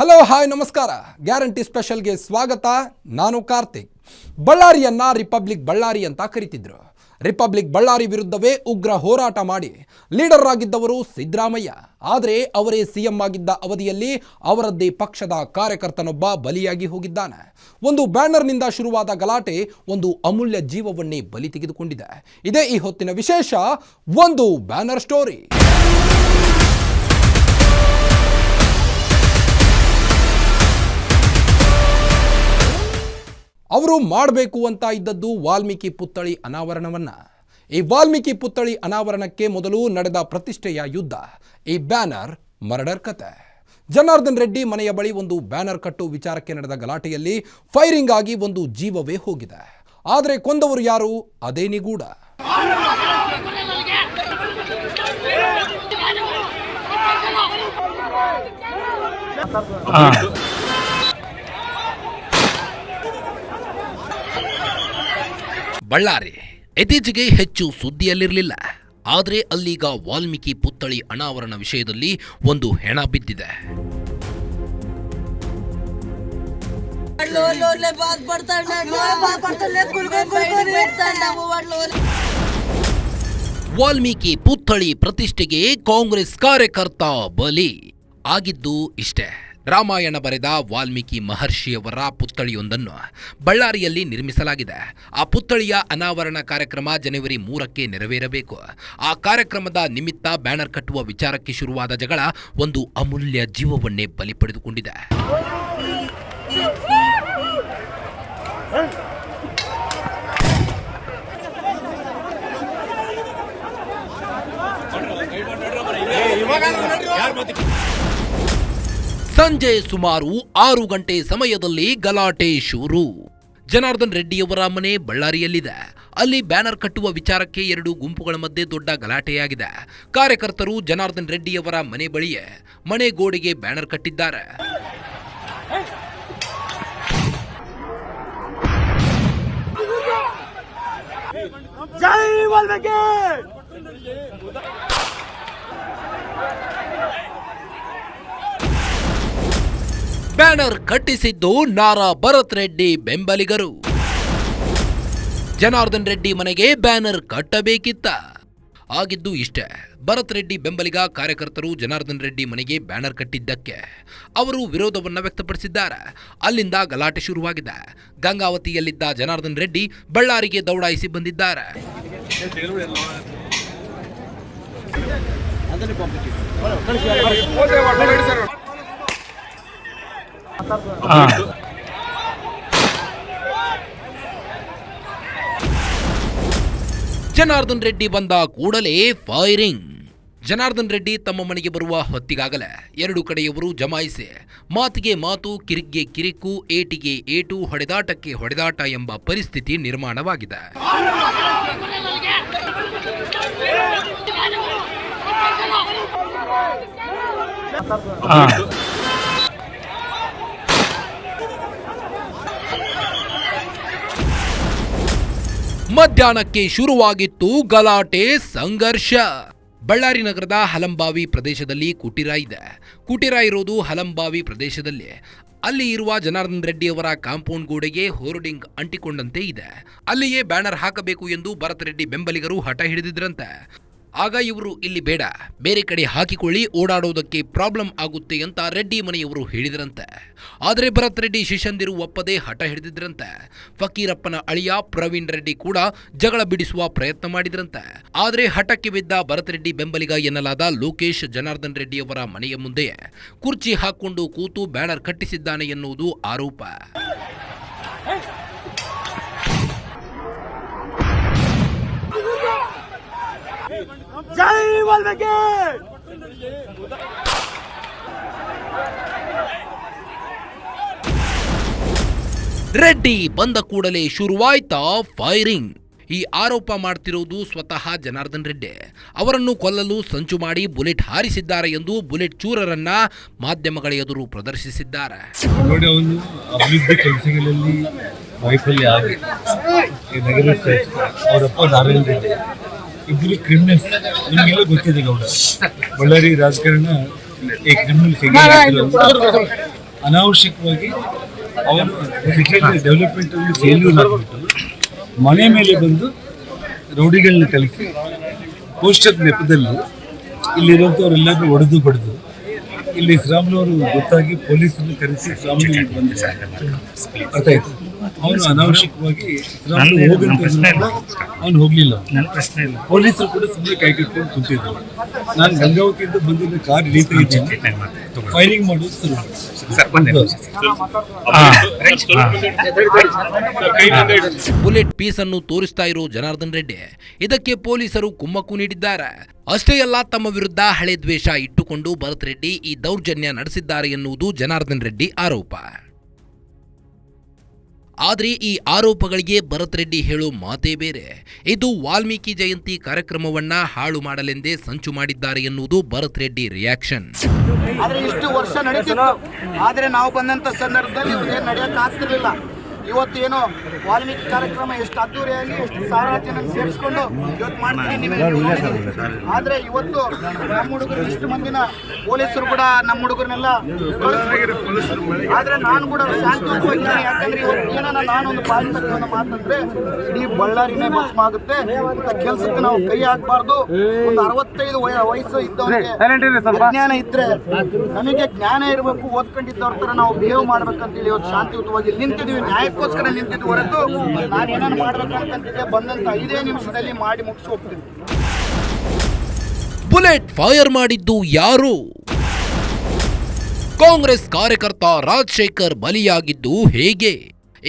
Hello hi ನಮಸ್ಕಾರ. Guarantee ಸ್ಪೆಷಲ್ಗೆ ಸ್ವಾಗತ. ನಾನು ಕಾರ್ತಿಕ್. ಬಳ್ಳಾರಿಯನ್ನ ರಿಪಬ್ಲಿಕ್ ಬಳ್ಳಾರಿ ಅಂತ ಕರೀತಿದ್ರು. ರಿಪಬ್ಲಿಕ್ ಬಳ್ಳಾರಿ ವಿರುದ್ಧವೇ ಉಗ್ರ ಹೋರಾಟ ಮಾಡಿ ಲೀಡರ್ ಆಗಿದ್ದವರು ಸಿದ್ದರಾಮಯ್ಯ. ಆದರೆ ಅವರೇ ಸಿಎಂ ಆಗಿದ್ದ ಅವಧಿಯಲ್ಲಿ ಅವರದ್ದೇ ಪಕ್ಷದ ಕಾರ್ಯಕರ್ತನೊಬ್ಬ ಬಲಿಯಾಗಿ ಹೋಗಿದ್ದಾನೆ. ಒಂದು ಬ್ಯಾನರ್ನಿಂದ ಶುರುವಾದ ಗಲಾಟೆ ಒಂದು ಅಮೂಲ್ಯ ಜೀವವನ್ನೇ ಬಲಿ ತೆಗೆದುಕೊಂಡಿದೆ. ಇದೇ ಈ ಹೊತ್ತಿನ ವಿಶೇಷ, ಒಂದು ಬ್ಯಾನರ್ ಸ್ಟೋರಿ. ಅವರು ಮಾಡಬೇಕು ಅಂತ ಇದ್ದದ್ದು ವಾಲ್ಮೀಕಿ ಪುತ್ಥಳಿ ಅನಾವರಣವನ್ನ. ಈ ವಾಲ್ಮೀಕಿ ಪುತ್ಥಳಿ ಅನಾವರಣಕ್ಕೆ ಮೊದಲು ನಡೆದ ಪ್ರತಿಷ್ಠೆಯ ಯುದ್ಧ, ಈ ಬ್ಯಾನರ್ ಮರ್ಡರ್ ಕತೆ. ಜನಾರ್ದನ್ ರೆಡ್ಡಿ ಮನೆಯ ಬಳಿ ಒಂದು ಬ್ಯಾನರ್ ಕಟ್ಟು ವಿಚಾರಕ್ಕೆ ನಡೆದ ಗಲಾಟೆಯಲ್ಲಿ ಫೈರಿಂಗ್ ಆಗಿ ಒಂದು ಜೀವವೇ ಹೋಗಿದೆ. ಆದರೆ ಕೊಂದವರು ಯಾರು? ಅದೇ ನಿಗೂಢ. ಬಳ್ಳಾರಿ ಇತ್ತೀಚೆಗೆ ಹೆಚ್ಚು ಸುದ್ದಿಯಲ್ಲಿರಲಿಲ್ಲ. ಆದರೆ ಅಲ್ಲೀಗ ವಾಲ್ಮೀಕಿ ಪುತ್ಥಳಿ ಅನಾವರಣ ವಿಷಯದಲ್ಲಿ ಒಂದು ಹೆಣ ಬಿದ್ದಿದೆ. ವಾಲ್ಮೀಕಿ ಪುತ್ಥಳಿ ಪ್ರತಿಷ್ಠೆಗೆ ಕಾಂಗ್ರೆಸ್ ಕಾರ್ಯಕರ್ತ ಬಲಿ ಆಗಿದ್ದು ಇಷ್ಟೇ. ರಾಮಾಯಣ ಬರೆದ ವಾಲ್ಮೀಕಿ ಮಹರ್ಷಿಯವರ ಪುತ್ಥಳಿಯೊಂದನ್ನು ಬಳ್ಳಾರಿಯಲ್ಲಿ ನಿರ್ಮಿಸಲಾಗಿದೆ. ಆ ಪುತ್ಥಳಿಯ ಅನಾವರಣ ಕಾರ್ಯಕ್ರಮ ಜನವರಿ 3ಕ್ಕೆ ನೆರವೇರಬೇಕು. ಆ ಕಾರ್ಯಕ್ರಮದ ನಿಮಿತ್ತ ಬ್ಯಾನರ್ ಕಟ್ಟುವ ವಿಚಾರಕ್ಕೆ ಶುರುವಾದ ಜಗಳ ಒಂದು ಅಮೂಲ್ಯ ಜೀವವನ್ನೇ ಬಲಿ ಪಡೆದುಕೊಂಡಿದೆ. ಸಂಜೆ ಸುಮಾರು 6 ಗಂಟೆ ಸಮಯದಲ್ಲಿ ಗಲಾಟೆ ಶುರು. ಜನಾರ್ದನ್ ರೆಡ್ಡಿಯವರ ಮನೆ ಬಳ್ಳಾರಿಯಲ್ಲಿದೆ. ಅಲ್ಲಿ ಬ್ಯಾನರ್ ಕಟ್ಟುವ ವಿಚಾರಕ್ಕೆ 2 ಗುಂಪುಗಳ ಮಧ್ಯೆ ದೊಡ್ಡ ಗಲಾಟೆಯಾಗಿದೆ. ಕಾರ್ಯಕರ್ತರು ಜನಾರ್ದನ್ ರೆಡ್ಡಿಯವರ ಮನೆ ಬಳಿಯೇ ಮನೆ ಗೋಡೆಗೆ ಬ್ಯಾನರ್ ಕಟ್ಟಿದ್ದಾರೆ. ಜೈ ವಾಲ್ಮೀಕಿ! ಬ್ಯಾನರ್ ಕಟ್ಟಿಸಿದ್ದು ನಾರಾ ಭರತ್ ರೆಡ್ಡಿ ಬೆಂಬಲಿಗರು. ಜನಾರ್ದನ್ ರೆಡ್ಡಿ ಮನೆಗೆ ಬ್ಯಾನರ್ ಕಟ್ಟಬೇಕಿತ್ತ. ಆಗಿದ್ದು ಇಷ್ಟೇ. ಭರತ್ ರೆಡ್ಡಿ ಬೆಂಬಲಿಗ ಕಾರ್ಯಕರ್ತರು ಜನಾರ್ದನ್ ರೆಡ್ಡಿ ಮನೆಗೆ ಬ್ಯಾನರ್ ಕಟ್ಟಿದ್ದಕ್ಕೆ ಅವರು ವಿರೋಧವನ್ನ ವ್ಯಕ್ತಪಡಿಸಿದ್ದಾರೆ. ಅಲ್ಲಿಂದ ಗಲಾಟೆ ಶುರುವಾಗಿದೆ. ಗಂಗಾವತಿಯಲ್ಲಿದ್ದ ಜನಾರ್ದನ್ ರೆಡ್ಡಿ ಬಳ್ಳಾರಿಗೆ ದೌಡಾಯಿಸಿ ಬಂದಿದ್ದಾರೆ. ಜನಾರ್ದನ್ ರೆಡ್ಡಿ ಬಂದ ಕೂಡಲೇ ಫೈರಿಂಗ್. ಜನಾರ್ದನ್ ರೆಡ್ಡಿ ತಮ್ಮ ಮನೆಗೆ ಬರುವ ಹೊತ್ತಿಗಾಗಲೇ 2 ಕಡೆಯವರು ಜಮಾಯಿಸಿ ಮಾತಿಗೆ ಮಾತು, ಕಿರಿಕ್ಗೆ ಕಿರಿಕು, ಏಟಿಗೆ ಏಟು, ಹೊಡೆದಾಟಕ್ಕೆ ಹೊಡೆದಾಟ ಎಂಬ ಪರಿಸ್ಥಿತಿ ನಿರ್ಮಾಣವಾಗಿದೆ. ಮಧ್ಯಾಹ್ನಕ್ಕೆ ಶುರುವಾಗಿತ್ತು ಗಲಾಟೆ, ಸಂಘರ್ಷ. ಬಳ್ಳಾರಿ ನಗರದ ಹಲಂಬಾವಿ ಪ್ರದೇಶದಲ್ಲಿ ಕುಟೀರ ಇದೆ. ಕುಟೀರ ಇರೋದು ಹಲಂಬಾವಿ ಪ್ರದೇಶದಲ್ಲಿ. ಅಲ್ಲಿ ಇರುವ ಜನಾರ್ದನ್ ರೆಡ್ಡಿಯವರ ಕಾಂಪೌಂಡ್ ಗೋಡೆಗೆ ಹೋರ್ಡಿಂಗ್ ಅಂಟಿಕೊಂಡಂತೆ ಇದೆ. ಅಲ್ಲಿಯೇ ಬ್ಯಾನರ್ ಹಾಕಬೇಕು ಎಂದು ಭರತ್ ರೆಡ್ಡಿ ಬೆಂಬಲಿಗರು ಹಠ ಹಿಡಿದಿದ್ರಂತೆ. ಆಗ ಇವರು ಇಲ್ಲಿ ಬೇಡ, ಬೇರೆ ಕಡೆ ಹಾಕಿಕೊಳ್ಳಿ, ಓಡಾಡೋದಕ್ಕೆ ಪ್ರಾಬ್ಲಮ್ ಆಗುತ್ತೆ ಅಂತ ರೆಡ್ಡಿ ಮನೆಯವರು ಹೇಳಿದ್ರಂತೆ. ಆದರೆ ಭರತ್ ರೆಡ್ಡಿ ಶಿಷ್ಯಂದಿರು ಒಪ್ಪದೆ ಹಠ ಹಿಡಿದಿದ್ರಂತೆ. ಫಕೀರಪ್ಪನ ಅಳಿಯ ಪ್ರವೀಣ್ ರೆಡ್ಡಿ ಕೂಡ ಜಗಳ ಬಿಡಿಸುವ ಪ್ರಯತ್ನ ಮಾಡಿದ್ರಂತೆ. ಆದರೆ ಹಠಕ್ಕೆ ಬಿದ್ದ ಭರತ್ ರೆಡ್ಡಿ ಬೆಂಬಲಿಗ ಎನ್ನಲಾದ ಲೋಕೇಶ್ ಜನಾರ್ದನ್ ರೆಡ್ಡಿಯವರ ಮನೆಯ ಮುಂದೆ ಕುರ್ಚಿ ಹಾಕೊಂಡು ಕೂತು ಬ್ಯಾನರ್ ಕಟ್ಟಿಸಿದ್ದಾನೆ ಎನ್ನುವುದು ಆರೋಪ. ಜೈ ವಾಲ್ಮೀಕಿ! ರೆಡ್ಡಿ ಬಂದ ಕೂಡಲೇ ಶುರುವಾಯ್ತಾ ಫೈರಿಂಗ್. ಈ ಆರೋಪ ಮಾಡ್ತಿರೋದು ಸ್ವತಃ ಜನಾರ್ದನ್ ರೆಡ್ಡಿ. ಅವರನ್ನು ಕೊಲ್ಲಲು ಸಂಚು ಮಾಡಿ ಬುಲೆಟ್ ಹಾರಿಸಿದ್ದಾರೆ ಎಂದು ಬುಲೆಟ್ ಚೂರರನ್ನ ಮಾಧ್ಯಮಗಳ ಎದುರು ಪ್ರದರ್ಶಿಸಿದ್ದಾರೆ. ನೋಡಿ, ಅವನು ಅಭಿವೃದ್ಧಿ ಕೆಲಸಗಳಲ್ಲಿ ವೈಫಲ್ಯ ಆಗಿ ಅವರಪ್ಪ ನಾರಾಯಣ ರೆಡ್ಡಿ ಇಬ್ಬರು ಕ್ರಿಮಿನಲ್ಸ್. ನಿಮಗೆಲ್ಲ ಗೊತ್ತಿದೆ ಗೌಡ, ಬಳ್ಳಾರಿ ರಾಜಕಾರಣ ಈ ಕ್ರಿಮಿನಲ್ ಅನಾವಶ್ಯಕವಾಗಿ ಅವರು ಡೆವಲಪ್ಮೆಂಟ್ ಫೇಲ್ಯೂರ್ ಆಗಿಬಿಟ್ಟು ಮನೆ ಮೇಲೆ ಬಂದು ರೌಡಿಗಳನ್ನ ಕಲಿಸಿ ಪೋಸ್ಟರ್ ನೆಪದಲ್ಲಿ ಇಲ್ಲಿರುವಂಥವ್ರೆಲ್ಲರೂ ಹೊಡೆದು ಬಡಿದು ಇಲ್ಲಿ ಶ್ರೀರಾಮ್ನವರು ಗೊತ್ತಾಗಿ ಪೊಲೀಸರನ್ನು ಕರೆಸಿ ಶ್ರೀರಾಮ್ನ ಬಂದಿದ್ದಾರೆ. ಅರ್ಥ ಆಯ್ತು. ಅವನು ಅನಾವಶ್ಯಕವಾಗಿ ಶ್ರೀರಾಮ್ನ ಹೋಗಂತ ಅವನು ಹೋಗ್ಲಿಲ್ಲ. ಪೊಲೀಸರು ಕೂಡ ಸುಮ್ಮನೆ ಕೈ ಕಟ್ಕೊಂಡು ಕುಂತಿದ್ರು. ನಾನು ಗಂಗಾವತಿಯಿಂದ ಬಂದಿದ್ದ ಕಾರ್ ಹಿಡಿತಾ ಇದ್ದೀನಿ, ಫೈರಿಂಗ್ ಮಾಡೋದು ಶುರು. ಬುಲೆಟ್ ಪೀಸ್ ಅನ್ನು ತೋರಿಸ್ತಾ ಇರೋ ಜನಾರ್ದನ್ ರೆಡ್ಡಿ ಇದಕ್ಕೆ ಪೊಲೀಸರು ಕುಮ್ಮಕ್ಕು ನೀಡಿದ್ದಾರೆ. ಅಷ್ಟೇ ಅಲ್ಲ, ತಮ್ಮ ವಿರುದ್ಧ ಹಳೆ ದ್ವೇಷ ಇಟ್ಟುಕೊಂಡು ಭರತ್ ರೆಡ್ಡಿ ಈ ದೌರ್ಜನ್ಯ ನಡೆಸಿದ್ದಾರೆ ಎನ್ನುವುದು ಜನಾರ್ದನ್ ರೆಡ್ಡಿ ಆರೋಪ. ಆದರೆ ಈ ಆರೋಪಗಳಿಗೆ ಭರತ್ ರೆಡ್ಡಿ ಹೇಳೋ ಮಾತೇ ಬೇರೆ. ಇದು ವಾಲ್ಮೀಕಿ ಜಯಂತಿ ಕಾರ್ಯಕ್ರಮವನ್ನ ಹಾಳು ಮಾಡಲೆಂದೇ ಸಂಚು ಮಾಡಿದ್ದಾರೆ ಎನ್ನುವುದು ಭರತ್ ರೆಡ್ಡಿ ರಿಯಾಕ್ಷನ್. ಆದ್ರೆ ಇಷ್ಟು ವರ್ಷ ನಡೀತಿತ್ತು, ಆದ್ರೆ ನಾವು ಬಂದಂತ ಸಂದರ್ಭದಲ್ಲಿ ಇವ್ರಿಗೆ ನಡೆಯಕ್ಕೆ ಆಗ್ತಿರ್ಲಿಲ್ಲ. ಇವತ್ತೇನು ವಾಲ್ಮೀಕಿ ಕಾರ್ಯಕ್ರಮ ಎಷ್ಟು ಅದ್ದೂರಿಯಾಗಿ ಎಷ್ಟು ಸಾವಿರಾರು ಜನ ಸೇರಿಸ್ಕೊಂಡು ಇವತ್ತು ಮಾಡ್ತೀವಿ ನೀವೇ ನೋಡಿದ್ದೀರಿ. ಆದ್ರೆ ಇವತ್ತು ನಮ್ಮ ಹುಡುಗರು ಇಷ್ಟು ಮಂದಿನ ಪೊಲೀಸರು ಕೂಡ ನಮ್ಮ ಹುಡುಗರನ್ನೆಲ್ಲ ಆದ್ರೆ ನಾನು ಕೂಡ ಶಾಂತಿಯುತವಾಗಿದ್ದೀನಿ. ಯಾಕಂದ್ರೆ ಇವತ್ತು ಏನಾನ ನಾನೊಂದು ಪಾಲಿಸಕ್ಕೆ ಮಾತಂದ್ರೆ ಇಡೀ ಬಳ್ಳಾರಿನೇ ಭಸ್ಮ ಆಗುತ್ತೆ. ಕೆಲಸಕ್ಕೆ ನಾವು ಕೈ ಹಾಕಬಾರ್ದು. ಒಂದು 65 ವಯಸ್ಸು ಇದ್ದವರಿಗೆ ಜ್ಞಾನ ಇದ್ರೆ ನಮಗೆ ಜ್ಞಾನ ಇರಬೇಕು, ಓದ್ಕೊಂಡಿದ್ದವ್ರ ತರ ನಾವು ಬಿಹೇವ್ ಮಾಡ್ಬೇಕಂತೇಳಿ ಇವತ್ತು ಶಾಂತಿಯುತವಾಗಿ ನಿಂತಿದ್ದೀವಿ. ನ್ಯಾಯಕ್ಕೋಸ್ಕರ ನಿಂತಿದ್ದು ಹೊರತು ನಾನು ಏನಾದ್ರು ಮಾಡ್ಬೇಕಂತಿದ್ದೆ ಬಂದಂತ 5 ನಿಮಿಷದಲ್ಲಿ ಮಾಡಿ ಮುಗಿಸಿ ಹೋಗ್ತೀನಿ. ಬುಲೆಟ್ ಫೈರ್ ಮಾಡಿದ್ದು ಯಾರು? ಕಾಂಗ್ರೆಸ್ ಕಾರ್ಯಕರ್ತ ರಾಜಶೇಖರ್ ಬಲಿಯಾಗಿದ್ದು ಹೇಗೆ?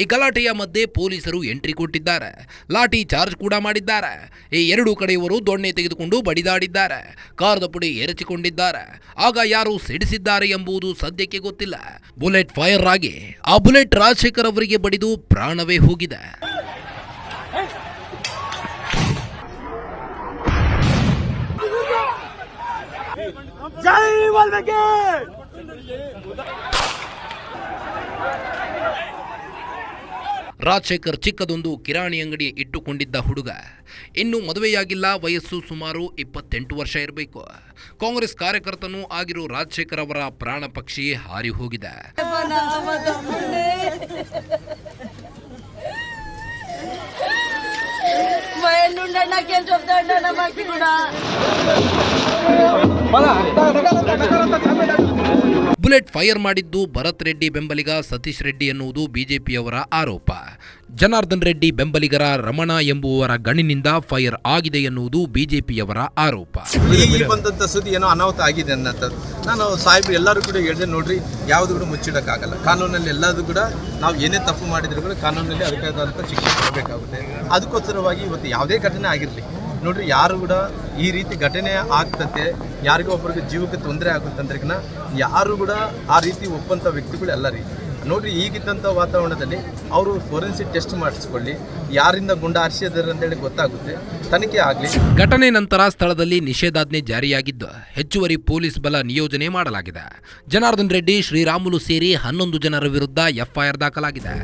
ಈ ಗಲಾಟೆಯ ಮಧ್ಯೆ ಪೊಲೀಸರು ಎಂಟ್ರಿ ಕೊಟ್ಟಿದ್ದಾರೆ, ಲಾಠಿ ಚಾರ್ಜ್ ಕೂಡ ಮಾಡಿದ್ದಾರೆ. ಈ ಎರಡೂ ಕಡೆಯವರು ದೊಣ್ಣೆ ತೆಗೆದುಕೊಂಡು ಬಡಿದಾಡಿದ್ದಾರೆ, ಕಾರದ ಪುಡಿ ಎರಚಿಕೊಂಡಿದ್ದಾರೆ. ಆಗ ಯಾರು ಸಿಡಿಸಿದ್ದಾರೆ ಎಂಬುದು ಸದ್ಯಕ್ಕೆ ಗೊತ್ತಿಲ್ಲ. ಬುಲೆಟ್ ಫೈರ್ ಆಗಿ ಆ ಬುಲೆಟ್ ರಾಜಶೇಖರ್ ಅವರಿಗೆ ಬಡಿದು ಪ್ರಾಣವೇ ಹೋಗಿದೆ. ಜೈ ವಾಲ್ಮೀಕಿ. ರಾಜಶೇಖರ್ ಚಿಕ್ಕದೊಂದು ಕಿರಾಣಿ ಅಂಗಡಿ ಇಟ್ಟುಕೊಂಡಿದ್ದ ಹುಡುಗ. ಇನ್ನು ಮದುವೆಯಾಗಿಲ್ಲ, ವಯಸ್ಸು ಸುಮಾರು 28 ವರ್ಷ ಇರಬೇಕು. ಕಾಂಗ್ರೆಸ್ ಕಾರ್ಯಕರ್ತನೂ ಆಗಿರೋ ರಾಜಶೇಖರ್ ಅವರ ಪ್ರಾಣ ಪಕ್ಷಿ ಹಾರಿ ಹೋಗಿದೆ. ಬುಲೆಟ್ ಫೈರ್ ಮಾಡಿದ್ದು ಭರತ್ ರೆಡ್ಡಿ ಬೆಂಬಲಿಗ ಸತೀಶ್ ರೆಡ್ಡಿ ಎನ್ನುವುದು ಬಿಜೆಪಿಯವರ ಆರೋಪ. ಜನಾರ್ದನ್ ರೆಡ್ಡಿ ಬೆಂಬಲಿಗರ ರಮಣ ಎಂಬುವರ ಗಣ್ಣಿನಿಂದ ಫೈರ್ ಆಗಿದೆ ಎನ್ನುವುದು ಬಿಜೆಪಿಯವರ ಆರೋಪ. ಈ ಬಂದಂಥ ಸುದ್ದಿ ಏನೋ ಅನಾಹುತ ಆಗಿದೆ ಅನ್ನೋಂಥದ್ದು ನಾನು ಸಾಹೇಬ್ರು ಎಲ್ಲರೂ ಕೂಡ ಹೇಳಿದೆ. ನೋಡ್ರಿ, ಯಾವುದು ಕೂಡ ಮುಚ್ಚಿಡೋಕ್ಕಾಗಲ್ಲ. ಕಾನೂನಲ್ಲಿ ಎಲ್ಲದೂ ಕೂಡ ನಾವು ಏನೇ ತಪ್ಪು ಮಾಡಿದ್ರು ಕೂಡ ಕಾನೂನಲ್ಲಿ ಅದಕ್ಕಾದಂಥ ಶಿಕ್ಷೆ ಕೊಡಬೇಕಾಗುತ್ತೆ. ಅದಕ್ಕೋಸ್ಕರವಾಗಿ ಇವತ್ತು ಯಾವುದೇ ಘಟನೆ ಆಗಿರಲಿ ನೋಡ್ರಿ, ಯಾರು ಕೂಡ ಈ ರೀತಿ ಘಟನೆ ಆಗ್ತಂತೆ ಯಾರಿಗೋ ಒಬ್ಬರಿಗೆ ಜೀವಕ್ಕೆ ತೊಂದರೆ ಆಗುತ್ತಂದ್ರೆಗಿನ ಯಾರು ಕೂಡ ಆ ರೀತಿ ಒಪ್ಪಂಥ ವ್ಯಕ್ತಿಗಳು ಎಲ್ಲ ರೀ ನೋಡ್ರಿ. ಈಗಿದ್ದಂಥ ವಾತಾವರಣದಲ್ಲಿ ಅವರು ಫೋರೆನ್ಸಿಕ್ ಟೆಸ್ಟ್ ಮಾಡಿಸ್ಕೊಳ್ಳಿ, ಯಾರಿಂದ ಗುಂಡ ಹಾರಿಸಿದ್ದಾರೆ ಅಂತೇಳಿ ಗೊತ್ತಾಗುತ್ತೆ, ತನಿಖೆ ಆಗಲಿ. ಘಟನೆ ನಂತರ ಸ್ಥಳದಲ್ಲಿ ನಿಷೇಧಾಜ್ಞೆ ಜಾರಿಯಾಗಿದ್ದು ಹೆಚ್ಚುವರಿ ಪೊಲೀಸ್ ಬಲ ನಿಯೋಜನೆ ಮಾಡಲಾಗಿದೆ. ಜನಾರ್ದನ್ ರೆಡ್ಡಿ, ಶ್ರೀರಾಮುಲು ಸೇರಿ 11 ಜನರ ವಿರುದ್ಧ ಎಫ್ಐಆರ್ ದಾಖಲಾಗಿದೆ.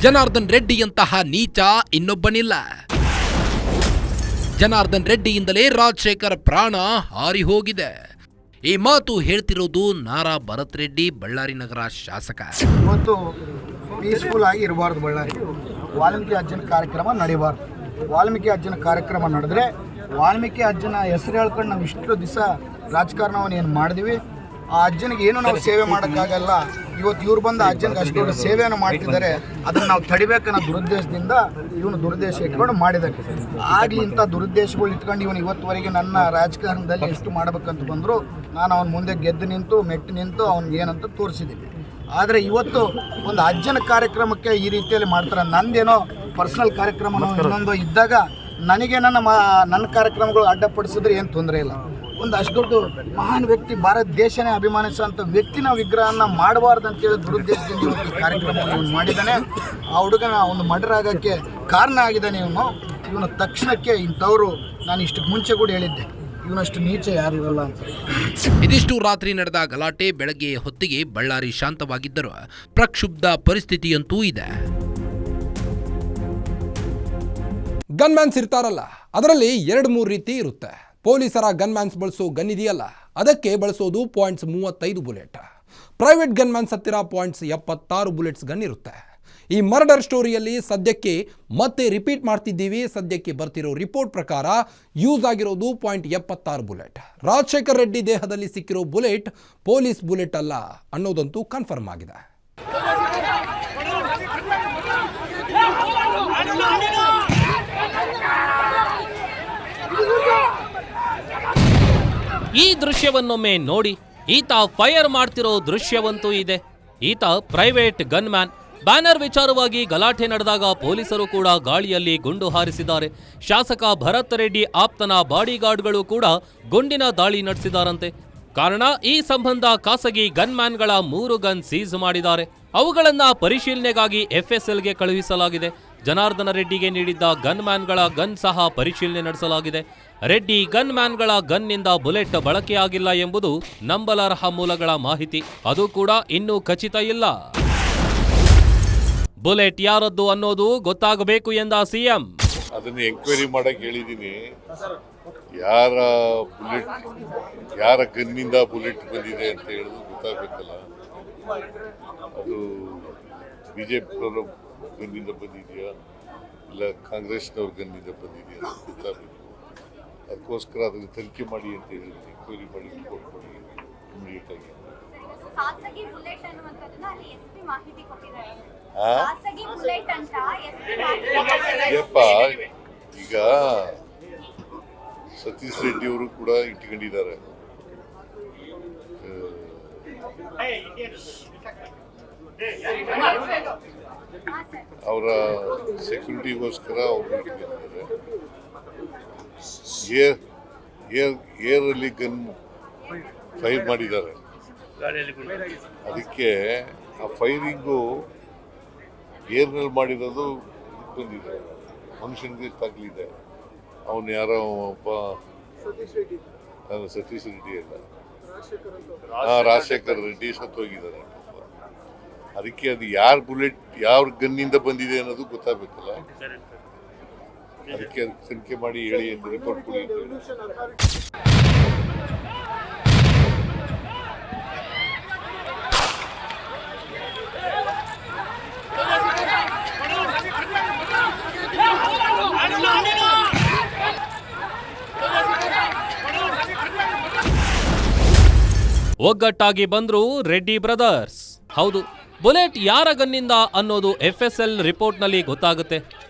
ಜನಾರ್ದನ್ ರೆಡ್ಡಿಯಂತಹ ನೀಚ ಇನ್ನೊಬ್ಬನಿಲ್ಲ. ಜನಾರ್ದನ್ ರೆಡ್ಡಿಯಿಂದಲೇ ರಾಜಶೇಖರ್ ಪ್ರಾಣ ಹಾರಿ ಹೋಗಿದೆ. ಈ ಮಾತು ಹೇಳ್ತಿರೋದು ನಾರಾ ಭರತ್ ರೆಡ್ಡಿ, ಬಳ್ಳಾರಿ ನಗರ ಶಾಸಕ. ಇವತ್ತು ಪೀಸ್ಫುಲ್ ಆಗಿ ಇರಬಾರ್ದು. ಬಳ್ಳಾರಿ ವಾಲ್ಮೀಕಿ ಅಜ್ಜನ ಕಾರ್ಯಕ್ರಮ ನಡೀಬಾರ್ದು. ವಾಲ್ಮೀಕಿ ಅಜ್ಜನ ಕಾರ್ಯಕ್ರಮ ನಡೆದ್ರೆ ವಾಲ್ಮೀಕಿ ಅಜ್ಜನ ಹೆಸರು ಹೇಳ್ಕೊಂಡು ನಾವು ಇಷ್ಟು ದಿವಸ ರಾಜಕಾರಣವನ್ನು ಏನು ಮಾಡಿದ್ವಿ, ಆ ಅಜ್ಜನಿಗೆ ಏನು ನಾವು ಸೇವೆ ಮಾಡೋಕ್ಕಾಗಲ್ಲ. ಇವತ್ತು ಇವ್ರು ಬಂದು ಅಜ್ಜನಿಗೆ ಅಷ್ಟು ದೊಡ್ಡ ಸೇವೆಯನ್ನು ಮಾಡ್ತಿದ್ದಾರೆ, ಅದನ್ನು ನಾವು ತಡಿಬೇಕನ್ನೋ ದುರುದ್ದೇಶದಿಂದ ಇವನು ದುರುದ್ದೇಶ ಇಟ್ಕೊಂಡು ಮಾಡಿದ್ದಾರೆ. ಆಗಲಿ ಇಂಥ ದುರುದ್ದೇಶಗಳು ಇಟ್ಕೊಂಡು ಇವನು ಇವತ್ತುವರೆಗೆ ನನ್ನ ರಾಜಕಾರಣದಲ್ಲಿ ಎಷ್ಟು ಮಾಡಬೇಕಂತ ಬಂದರೂ ನಾನು ಅವನ ಮುಂದೆ ಗೆದ್ದು ನಿಂತು ಮೆಟ್ಟು ನಿಂತು ಅವ್ನಿಗೆ ಏನಂತ ತೋರಿಸಿದ್ದೀನಿ. ಆದರೆ ಇವತ್ತು ಒಂದು ಅಜ್ಜನ ಕಾರ್ಯಕ್ರಮಕ್ಕೆ ಈ ರೀತಿಯಲ್ಲಿ ಮಾಡ್ತಾರೆ. ನಂದೇನೋ ಪರ್ಸನಲ್ ಕಾರ್ಯಕ್ರಮ ಇನ್ನೊಂದು ಇದ್ದಾಗ ನನಗೆ ನನ್ನ ಕಾರ್ಯಕ್ರಮಗಳು ಅಡ್ಡಪಡಿಸಿದ್ರೆ ಏನು ತೊಂದರೆ ಇಲ್ಲ. ಒಂದು ಅಷ್ಟು ದೊಡ್ಡ ಮಹಾನ್ ವ್ಯಕ್ತಿ, ಭಾರತ ದೇಶನೇ ಅಭಿಮಾನಿಸುವಂಥ ವ್ಯಕ್ತಿನ ವಿಗ್ರಹನ ಮಾಡಬಾರ್ದು ಅಂತೇಳಿ ದುರುದ್ದೇಶದಿಂದ ಇವತ್ತು ಈ ಕಾರ್ಯಕ್ರಮವನ್ನು ಮಾಡಿದ್ದಾನೆ. ಆ ಹುಡುಗನ ಒಂದು ಮರ್ಡರ್ ಆಗೋಕ್ಕೆ ಕಾರಣ ಆಗಿದ್ದಾನೆ. ಇವನು ತಕ್ಷಣಕ್ಕೆ ಇಂಥವ್ರು, ನಾನು ಇಷ್ಟಕ್ಕೆ ಮುಂಚೆ ಕೂಡ ಹೇಳಿದ್ದೆ, ಇವನಷ್ಟು ನೀಚ ಯಾರು ಇರಲ್ಲ ಅಂತ. ಇದಿಷ್ಟು ರಾತ್ರಿ ನಡೆದ ಗಲಾಟೆ. ಬೆಳಗ್ಗೆ ಹೊತ್ತಿಗೆ ಬಳ್ಳಾರಿ ಶಾಂತವಾಗಿದ್ದರೂ ಪ್ರಕ್ಷುಬ್ಧ ಪರಿಸ್ಥಿತಿಯಂತೂ ಇದೆ. ಗನ್ಮ್ಯಾನ್ಸ್ ಇರ್ತಾರಲ್ಲ, ಅದರಲ್ಲಿ 2-3 ರೀತಿ ಇರುತ್ತೆ. ಪೊಲೀಸರ ಗನ್ಮ್ಯಾನ್ಸ್ ಬಳಸೋ ಗನ್ ಇದೆಯಲ್ಲ, ಅದಕ್ಕೆ ಬಳಸೋದು .35 ಬುಲೆಟ್. ಪ್ರೈವೇಟ್ ಗನ್ಮ್ಯಾನ್ಸ್ ಹತ್ತಿರ .76 ಬುಲೆಟ್ಸ್ ಗನ್ ಇರುತ್ತೆ. ಈ ಮರ್ಡರ್ ಸ್ಟೋರಿಯಲ್ಲಿ ಸದ್ಯಕ್ಕೆ ಮತ್ತೆ ರಿಪೀಟ್ ಮಾಡ್ತಿದ್ದೀವಿ. ಸದ್ಯಕ್ಕೆ ಬರ್ತಿರೋ ರಿಪೋರ್ಟ್ ಪ್ರಕಾರ ಯೂಸ್ ಆಗಿರೋದು .76 ಬುಲೆಟ್. ರಾಜಶೇಖರ್ ರೆಡ್ಡಿ ದೇಹದಲ್ಲಿ ಸಿಕ್ಕಿರೋ ಬುಲೆಟ್ ಪೊಲೀಸ್ ಬುಲೆಟ್ ಅಲ್ಲ ಅನ್ನೋದಂತೂ ಕನ್ಫರ್ಮ್ ಆಗಿದೆ. ಈ ದೃಶ್ಯವನ್ನೊಮ್ಮೆ ನೋಡಿ. ಈತ ಫೈರ್ ಮಾಡ್ತಿರೋ ದೃಶ್ಯವಂತೂ ಇದೆ. ಈತ ಪ್ರೈವೇಟ್ ಗನ್ ಮ್ಯಾನ್. ಬ್ಯಾನರ್ ವಿಚಾರವಾಗಿ ಗಲಾಟೆ ನಡೆದಾಗ ಪೊಲೀಸರು ಕೂಡ ಗಾಳಿಯಲ್ಲಿ ಗುಂಡು ಹಾರಿಸಿದ್ದಾರೆ. ಶಾಸಕ ಭರತ್ ರೆಡ್ಡಿ ಆಪ್ತನ ಬಾಡಿಗಾರ್ಡ್ಗಳು ಕೂಡ ಗುಂಡಿನ ದಾಳಿ ನಡೆಸಿದಾರಂತೆ. ಕಾರಣ, ಈ ಸಂಬಂಧ ಖಾಸಗಿ ಗನ್ ಮ್ಯಾನ್ಗಳ 3 ಗನ್ ಸೀಸ್ ಮಾಡಿದ್ದಾರೆ. ಅವುಗಳನ್ನ ಪರಿಶೀಲನೆಗಾಗಿ FSLಗೆ ಕಳುಹಿಸಲಾಗಿದೆ. ಜನಾರ್ದನ ರೆಡ್ಡಿಗೆ ನೀಡಿದ್ದ ಗನ್ ಮ್ಯಾನ್ಗಳ ಗನ್ ಸಹ ಪರಿಶೀಲನೆ ನಡೆಸಲಾಗಿದೆ. ರೆಡ್ಡಿ ಗನ್ ಮ್ಯಾನ್ಗಳ ಗನ್ನಿಂದ ಬುಲೆಟ್ ಬಳಕೆಯಾಗಿಲ್ಲ ಎಂಬುದು ನಂಬಲರ್ಹ ಮೂಲಗಳ ಮಾಹಿತಿ. ಅದು ಕೂಡ ಇನ್ನೂ ಖಚಿತ ಇಲ್ಲ. ಬುಲೆಟ್ ಯಾರದ್ದು ಅನ್ನೋದು ಗೊತ್ತಾಗಬೇಕು ಎಂದ ಸಿಎಂ. ಅದನ್ನ ಎಂಕ್ವೈರಿ ಮಾಡಕ್ ಹೇಳಿದೀನಿ. ಯಾರ ಗನ್ನಿಂದ ಬುಲೆಟ್ ಬಂದಿದೆ ಅಂತ ಹೇಳೋದು ಗೊತ್ತಾಗಬೇಕಲ್ಲ. ಅದು ಬಿಜೆಪಿಯವ್ರ ಗನ್ನಿಂದ ಬಂದಿದೆಯಾ ಇಲ್ಲ ಕಾಂಗ್ರೆಸ್ನವ್ರ ಗನ್ನಿಂದ ಬಂದಿದೆಯಾ ಅಂತ ಗೊತ್ತಾಗಬೇಕು. ಅದಕ್ಕೋಸ್ಕರ ಅದನ್ನು ತನಿಖೆ ಮಾಡಿ ಅಂತ ಹೇಳಿದ್ದೀನಿ. ಎಂಕ್ವೈರಿ ಮಾಡಿ ರಿಪೋರ್ಟ್ ಮಾಡಿ ಇಮಿಡಿಯೇಟ್ ಆಗಿ. ಖಾಸಗಿ ಬುಲೆಟ್ ಅನ್ನುವಂಥದ್ದನ್ನ ಅಲ್ಲಿ ಎಸ್ಪಿ ಮಾಹಿತಿ ಕೊಟ್ಟಿದ್ದಾರೆ. ಆ? ಖಾಸಗಿ ಬುಲೆಟ್ ಅಂತ ಎಸ್ಪಿ ಮಾಹಿತಿ ಯಪ್ಪ, ಈಗ ಸತೀಶ್ ರೆಡ್ಡಿ ಅವರು ಕೂಡ ಇಟ್ಕೊಂಡಿದ್ದಾರೆ. ಅವರ ಸೆಕ್ಯೂರಿಟಿಗೋಸ್ಕರ ಅವರು ಇಟ್ಕೊಂಡಿದ್ದಾರೆ. ಏರ್ ಅಲ್ಲಿ ಗನ್ ಫೈರ್ ಮಾಡಿದ್ದಾರೆ. ಅದಕ್ಕೆ ಆ ಫೈರಿಂಗು ಏರ್ನಲ್ಲಿ ಮಾಡಿರೋದು ಬಂದಿದೆ. ಮನುಷ್ಯನಿಗೆ ತಗಲಿದೆ. ಅವನು ಯಾರೋ ಒಬ್ಬ ಸತೀಶ್ ರೆಡ್ಡಿ ಅಲ್ಲ, ರಾಜಶೇಖರ್ ರೆಡ್ಡಿ ಸತ್ತೋಗಿದ್ದಾರೆ. ಅದಕ್ಕೆ ಅದು ಯಾವ ಗನ್ನಿಂದ ಬಂದಿದೆ ಅನ್ನೋದು ಗೊತ್ತಾಗಬೇಕಲ್ಲ. ಅದಕ್ಕೆ ತನಿಖೆ ಮಾಡಿ ಹೇಳಿ ಅಂತ ರಿಪೋರ್ಟ್ ಕೊಡಿ ಅಂತ ಹೇಳಿ. ಒಗ್ಗಟ್ಟಾಗಿ ಬಂದ್ರು ರೆಡ್ಡಿ ಬ್ರದರ್ಸ್. ಹೌದು, ಬುಲೆಟ್ ಯಾರ ಗನ್ನಿಂದ ಅನ್ನೋದು FSL ರಿಪೋರ್ಟ್ನಲ್ಲಿ ಗೊತ್ತಾಗುತ್ತೆ.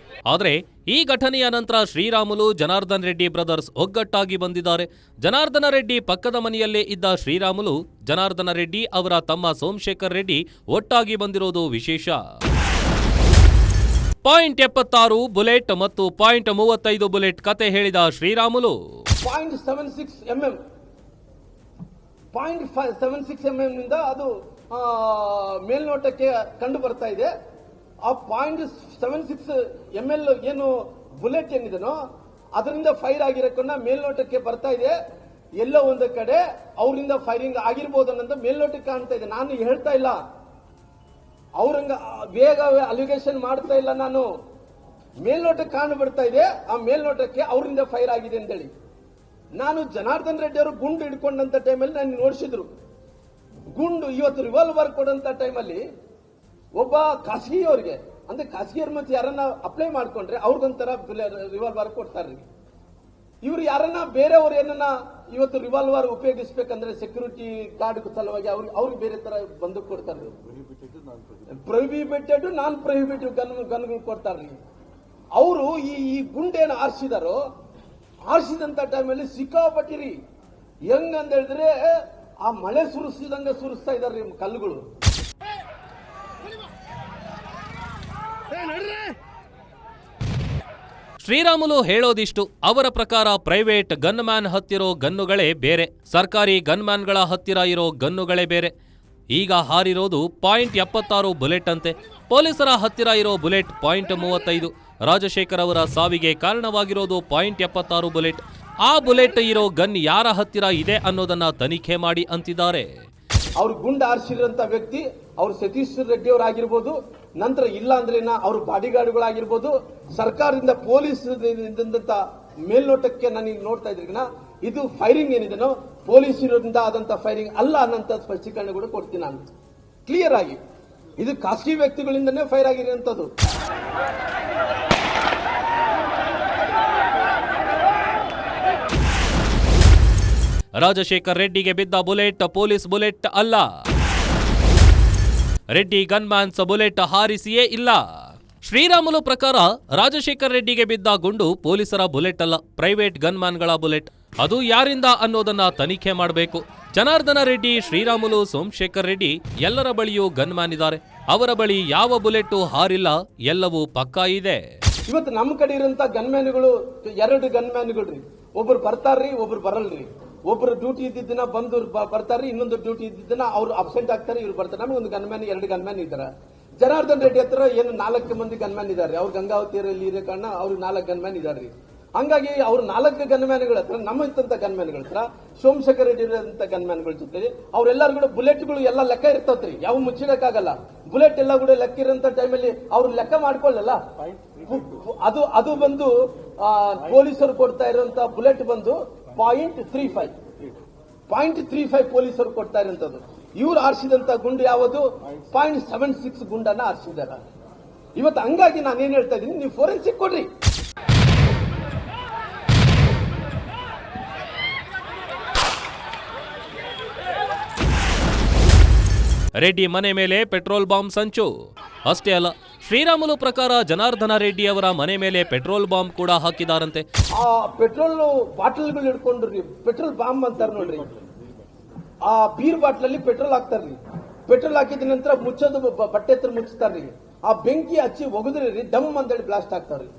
ಆದರೆ ಈ ಘಟನೆಯ ನಂತರ ಶ್ರೀರಾಮುಲು, ಜನಾರ್ದನ್ ರೆಡ್ಡಿ ಬ್ರದರ್ಸ್ ಒಗ್ಗಟ್ಟಾಗಿ ಬಂದಿದ್ದಾರೆ. ಜನಾರ್ದನ ರೆಡ್ಡಿ ಪಕ್ಕದ ಮನೆಯಲ್ಲೇ ಇದ್ದ ಶ್ರೀರಾಮುಲು, ಜನಾರ್ದನ ರೆಡ್ಡಿ ಅವರ ತಮ್ಮ ಸೋಮಶೇಖರ್ ರೆಡ್ಡಿ ಒಟ್ಟಾಗಿ ಬಂದಿರೋದು ವಿಶೇಷ. .76 ಬುಲೆಟ್ ಮತ್ತು .35 ಬುಲೆಟ್ ಕತೆ ಹೇಳಿದ ಶ್ರೀರಾಮುಲು. 0.76 mm 0.76 mm ನಿಂದ ಅದು ಮೇಲ್ನೋಟಕ್ಕೆ ಕಂಡು ಬರ್ತಾ ಇದೆ. ಆ 0.76 ml ಏನು ಬುಲೆಟ್ ಏನಿದೆನೋ ಅದರಿಂದ ಫೈರ್ ಆಗಿರೋಕನ್ನ ಮೇಲ್ನೋಟಕ್ಕೆ ಬರ್ತಾ ಇದೆ. ಎಲ್ಲೋ ಒಂದು ಕಡೆ ಅವರಿಂದ ಫೈರಿಂಗ್ ಆಗಿರ್ಬೋದು ಅನ್ನೋದು ಮೇಲ್ನೋಟಕ್ಕೆ ಕಾಣ್ತಾ ಇದೆ. ನಾನು ಹೇಳ್ತಾ ಇಲ್ಲ, ಅವ್ರಂಗ ಬೇಗ ಅಲಿಗೇಷನ್ ಮಾಡ್ತಾ ಇಲ್ಲ. ನಾನು ಮೇಲ್ನೋಟಕ್ಕೆ ಕಾಣು ಬರ್ತಾ ಇದೆ. ಆ ಮೇಲ್ನೋಟಕ್ಕೆ ಅವರಿಂದ ಫೈರ್ ಆಗಿದೆ ಅಂತೇಳಿ. ನಾನು ಜನಾರ್ದನ್ ರೆಡ್ಡಿ ಅವರು ಗುಂಡು ಹಿಡ್ಕೊಂಡಂತ ಟೈಮಲ್ಲಿ ನಾನು ನೋಡಿಸಿದ್ರು. ಗುಂಡು ಇವತ್ತು ರಿವಾಲ್ವರ್ ಕೊಡಂತ ಟೈಮಲ್ಲಿ ಒಬ್ಬ ಖಾಸಗಿಯವರಿಗೆ, ಅಂದ್ರೆ ಖಾಸಗಿಯವ್ರ ಮತ್ತೆ ಯಾರನ್ನ ಅಪ್ಲೈ ಮಾಡ್ಕೊಂಡ್ರೆ ಅವ್ರಿಗೊಂಥರ ರಿವಾಲ್ವರ್ ಕೊಡ್ತಾರ್ರಿ. ಇವ್ರು ಯಾರನ್ನ ಬೇರೆಯವ್ರು ಏನನ್ನ ಇವತ್ತು ರಿವಾಲ್ವರ್ ಉಪಯೋಗಿಸ್ಬೇಕಂದ್ರೆ ಸೆಕ್ಯೂರಿಟಿ ಗಾರ್ಡ್ ಸಲುವಾಗಿ ಅವ್ರಿಗೆ ಬೇರೆ ತರ ಬಂದು ಕೊಡ್ತಾರ್ರಿ. ಪ್ರೊಹಿಬಿಟೆಡ್ ನಾನ್ ಪ್ರೊಹಿಬಿಟಿವ್ ಗನ್ಗಳು ಕೊಡ್ತಾರ್ರಿ. ಅವರು ಈ ಗುಂಡೇನು ಆರಿಸಿದಾರೋ, ಆರಿಸಿದಂತ ಟೈಮಲ್ಲಿ ಸಿಕ್ಕಾಪಟ್ಟಿರಿ. ಹೆಂಗಂತ ಹೇಳಿದ್ರೆ ಆ ಮಳೆ ಸುರಿಸಿದಂಗ ಸುರಿಸ್ತಾ ಇದಾರ್ರಿ ಕಲ್ಲುಗಳು. ಶ್ರೀರಾಮುಲು ಹೇಳೋದಿಷ್ಟು. ಅವರ ಪ್ರಕಾರ ಪ್ರೈವೇಟ್ ಗನ್ ಮ್ಯಾನ್ ಹತ್ತಿರೋ ಗನ್ನುಗಳೇ ಬೇರೆ, ಸರ್ಕಾರಿ ಗನ್ ಮ್ಯಾನ್ಗಳ ಹತ್ತಿರ ಇರೋ ಗನ್ನುಗಳೇ ಬೇರೆ. ಈಗ ಹಾರಿರೋದು .76 ಬುಲೆಟ್ ಅಂತೆ. ಪೊಲೀಸರ ಹತ್ತಿರ ಇರೋ ಬುಲೆಟ್ .35. ರಾಜಶೇಖರ್ ಅವರ ಸಾವಿಗೆ ಕಾರಣವಾಗಿರೋದು .76 ಬುಲೆಟ್. ಆ ಬುಲೆಟ್ ಇರೋ ಗನ್ ಯಾರ ಹತ್ತಿರ ಇದೆ ಅನ್ನೋದನ್ನ ತನಿಖೆ ಮಾಡಿ ಅಂತಿದ್ದಾರೆ. ಅವ್ರು ಗುಂಡು ಆರಿಸಿರೋಂತ ವ್ಯಕ್ತಿ ಅವ್ರು ಸತೀಶ್ ರೆಡ್ಡಿ ಅವರಾಗಿರ್ಬೋದು, ನಂತರ ಇಲ್ಲ ಅಂದ್ರೆ ಅವ್ರ ಬಾಡಿಗಾರ್ಡ್ಗಳಾಗಿರ್ಬೋದು, ಸರ್ಕಾರದಿಂದ ಪೊಲೀಸ್ ಮೇಲ್ನೋಟಕ್ಕೆ ನನಗೆ ನೋಡ್ತಾ ಇದ್ರಿಗಿನ ಇದು ಫೈರಿಂಗ್ ಏನಿದೆನೋ ಪೊಲೀಸ್ ಇರೋದ್ರಿಂದ ಆದಂತ ಫೈರಿಂಗ್ ಅಲ್ಲ ಅನ್ನೋಂಥ ಸ್ಪಷ್ಟೀಕರಣ ಕೂಡ ಕೊಡ್ತೀನಿ ನಾನು ಕ್ಲಿಯರ್ ಆಗಿ. ಇದು ಖಾಸಗಿ ವ್ಯಕ್ತಿಗಳಿಂದನೇ ಫೈರ್ ಆಗಿರುವಂತದ್ದು. ರಾಜಶೇಖರ್ ರೆಡ್ಡಿಗೆ ಬಿದ್ದ ಬುಲೆಟ್ ಪೊಲೀಸ್ ಬುಲೆಟ್ ಅಲ್ಲ. ರೆಡ್ಡಿ ಗನ್ಮ್ಯಾನ್ಸ್ ಬುಲೆಟ್ ಹಾರಿಸಿಯೇ ಇಲ್ಲ. ಶ್ರೀರಾಮುಲು ಪ್ರಕಾರ ರಾಜಶೇಖರ್ ರೆಡ್ಡಿಗೆ ಬಿದ್ದ ಗುಂಡು ಪೊಲೀಸರ ಬುಲೆಟ್ ಅಲ್ಲ, ಪ್ರೈವೇಟ್ ಗನ್ಮ್ಯಾನ್ಗಳ ಬುಲೆಟ್. ಅದು ಯಾರಿಂದ ಅನ್ನೋದನ್ನ ತನಿಖೆ ಮಾಡಬೇಕು. ಜನಾರ್ದನ ರೆಡ್ಡಿ, ಶ್ರೀರಾಮುಲು, ಸೋಮಶೇಖರ್ ರೆಡ್ಡಿ ಎಲ್ಲರ ಬಳಿಯೂ ಗನ್ಮ್ಯಾನ್ ಇದ್ದಾರೆ. ಅವರ ಬಳಿ ಯಾವ ಬುಲೆಟ್ ಹಾರಿಲ್ಲ, ಎಲ್ಲವೂ ಪಕ್ಕಾ ಇದೆ. ಇವತ್ತು ನಮ್ಮ ಕಡೆ ಇರುವಂತ ಗನ್ಮ್ಯಾನ್ಗಳು 2 ಗನ್ಮ್ಯಾನ್ಗಳ್ರಿ. ಒಬ್ರು ಬರ್ತಾರ್ರಿ, ಒಬ್ರು ಬರಲ್ರಿ. ಒಬ್ರು ಡ್ಯೂಟಿ ಇದ್ದಿದ್ದನ್ನ ಬಂದು ಬರ್ತಾರ್ರಿ, ಇನ್ನೊಂದು ಡ್ಯೂಟಿ ಇದ್ದಿದ್ದನ್ನ ಅವ್ರು ಅಬ್ಸೆಂಟ್ ಆಗ್ತಾರೆ, ಇವ್ರು ಬರ್ತಾರೆ. ನಮಗೆ ಒಂದು ಗನ್ಮ್ಯಾನ್ 2 ಗನ್ಮ್ಯಾನ್ ಇದ್ದಾರೆ. ಜನಾರ್ದನ್ ರೆಡ್ಡಿ ಹತ್ರ ಏನು 4 ಮಂದಿ ಗನ್ಮ್ಯಾನ್ ಇದ್ದಾರೆ. ಅವ್ರು ಗಂಗಾವತಿಯಲ್ಲಿ ಇರೋ ಕಾರಣ ಅವ್ರಿಗೆ 4 ಗನ್ಮ್ಯಾನ್ ಇದಾರ್ರಿ. ಹಂಗಾಗಿ ಅವ್ರು 4 ಗನ್ಮ್ಯಾನ್ಗಳ ಹತ್ರ, ನಮ್ಮಂತ ಗನ್ಮ್ಯಾನ್ಗಳ ಹತ್ರ, ಸೋಮಶೇಖರ್ ರೆಡ್ಡಿ ಇರೋಂತ ಗನ್ಮ್ಯಾನ್ಗಳ ಜೊತೆ ಅವರೆಲ್ಲರೂ ಕೂಡ ಬುಲೆಟ್ಗಳು ಎಲ್ಲ ಲೆಕ್ಕ ಇರ್ತವ್ರಿ. ಯಾವ ಮುಚ್ಚಿಡಕ್ಕಾಗಲ್ಲ. ಬುಲೆಟ್ ಎಲ್ಲ ಕೂಡ ಲೆಕ್ಕ ಇರೋಂತ ಟೈಮಲ್ಲಿ ಅವ್ರು ಲೆಕ್ಕ ಮಾಡ್ಕೊಳ್ಳಲ್ಲ. ಅದು ಬಂದು ಪೊಲೀಸರು ಕೊಡ್ತಾ ಇರುವಂತ ಬುಲೆಟ್ ಬಂದು 0.35 ಪೊಲೀಸರು ಕೊಡ್ತಾ ಇರುವಂತದ್ದು. ಇವ್ರು ಆರಿಸಿದಂತ ಗುಂಡು ಯಾವುದು 0.76 ಗುಂಡನ್ನ ಆರಿಸಿದಾರ ಇವತ್ತು. ಹಂಗಾಗಿ ನಾನೇನ್ ಹೇಳ್ತಾ ಇದ್ದೀನಿ, ನೀವು ಫೋರೆನ್ಸಿಕ್ ಕೊಡ್ರಿ. ರೆಡ್ಡಿ ಮನೆ ಮೇಲೆ ಪೆಟ್ರೋಲ್ ಬಾಂಬ್ ಸಂಚು. ಅಷ್ಟೇ ಅಲ್ಲ, ಶ್ರೀರಾಮುಲು ಪ್ರಕಾರ ಜನಾರ್ದನ ರೆಡ್ಡಿ ಅವರ ಮನೆ ಮೇಲೆ ಪೆಟ್ರೋಲ್ ಬಾಂಬ್ ಕೂಡ ಹಾಕಿದಾರಂತೆ. ಆ ಪೆಟ್ರೋಲ್ ಬಾಟಲ್ಗಳು ಹಿಡ್ಕೊಂಡ್ರಿ, ಪೆಟ್ರೋಲ್ ಬಾಂಬ್ ಅಂತಾರ ನೋಡ್ರಿ. ಆ ಬೀರ್ ಬಾಟ್ಲಲ್ಲಿ ಪೆಟ್ರೋಲ್ ಹಾಕ್ತಾರ್ರಿ. ಪೆಟ್ರೋಲ್ ಹಾಕಿದ ನಂತರ ಮುಚ್ಚೋದು ಬಟ್ಟೆ ಹತ್ರ ಮುಚ್ಚುತ್ತಾರ್ರಿ. ಆ ಬೆಂಕಿ ಹಚ್ಚಿ ಒಗದ್ರಿ, ಡಮ್ ಅಂತೇಳಿ ಬ್ಲಾಸ್ಟ್ ಆಗ್ತಾರ್ರಿ.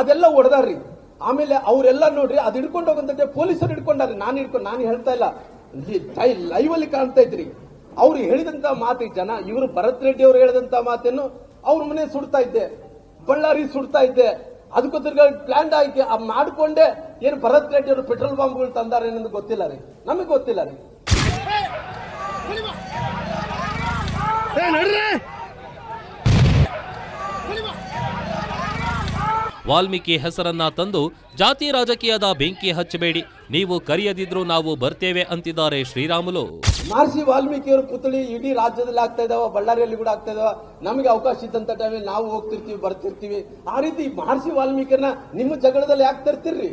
ಅದೆಲ್ಲ ಹೊಡೆದಾರ್ರಿ. ಆಮೇಲೆ ಅವರೆಲ್ಲ ನೋಡ್ರಿ, ಅದು ಹಿಡ್ಕೊಂಡು ಹೋಗಂತ ಪೊಲೀಸರು ಹಿಡ್ಕೊಂಡಾರ್ರಿ. ನಾನು ಹೇಳ್ತಾ ಇಲ್ಲ, ಲೈವ್ ಅಲ್ಲಿ ಕಾಣ್ತಾ ಇದ್ರಿ. ಅವ್ರು ಹೇಳಿದಂತ ಮಾತು ಇವರು ಭರತ್ ರೆಡ್ಡಿ ಅವರು ಹೇಳಿದಂತ ಮಾತೇನು, ಅವ್ರ ಮನೆ ಸುಡ್ತಾ ಇದ್ದೆ, ಬಳ್ಳಾರಿ ಸುಡ್ತಾ ಇದ್ದೆ, ಅದಕ್ಕೋಸ್ಕರ ಪ್ಲಾನ್ ಆಗಿ ಮಾಡ್ಕೊಂಡೆ ಏನು ಭರತ್ ರೆಡ್ಡಿ ಅವರು ಪೆಟ್ರೋಲ್ ಬಾಂಬ್ಗಳು ತಂದಾರೆ ಅನ್ನೋದು ಗೊತ್ತಿಲ್ಲ ರೀ, ನಮಗೆ ಗೊತ್ತಿಲ್ಲ ರೀ. ವಾಲ್ಮೀಕಿ ಹೆಸರನ್ನ ತಂದು ಜಾತಿ ರಾಜಕೀಯದ ಬೆಂಕಿ ಹಚ್ಚಬೇಡಿ, ನೀವು ಕರೆಯದಿದ್ರು ನಾವು ಬರ್ತೇವೆ ಅಂತಿದ್ದಾರೆ ಶ್ರೀರಾಮುಲು. ಮಹರ್ಷಿ ವಾಲ್ಮೀಕಿಯವರ ಪುತ್ಥಳಿ ಇಡೀ ರಾಜ್ಯದಲ್ಲಿ ಆಗ್ತಾ ಇದಾವ, ಬಳ್ಳಾರಿಯಲ್ಲಿ ಕೂಡ ಆಗ್ತಾ ಇದಾವ. ನಮಗೆ ಅವಕಾಶ ಇದ್ದಂತ ಟೈಮಲ್ಲಿ ನಾವು ಹೋಗ್ತಿರ್ತೀವಿ, ಬರ್ತಿರ್ತೀವಿ. ಆ ರೀತಿ ಮಹರ್ಷಿ ವಾಲ್ಮೀಕಿಯನ್ನ ನಿಮ್ಮ ಜಗಳದಲ್ಲಿ ಯಾಕೆ ತರ್ತಿರ್ರಿ?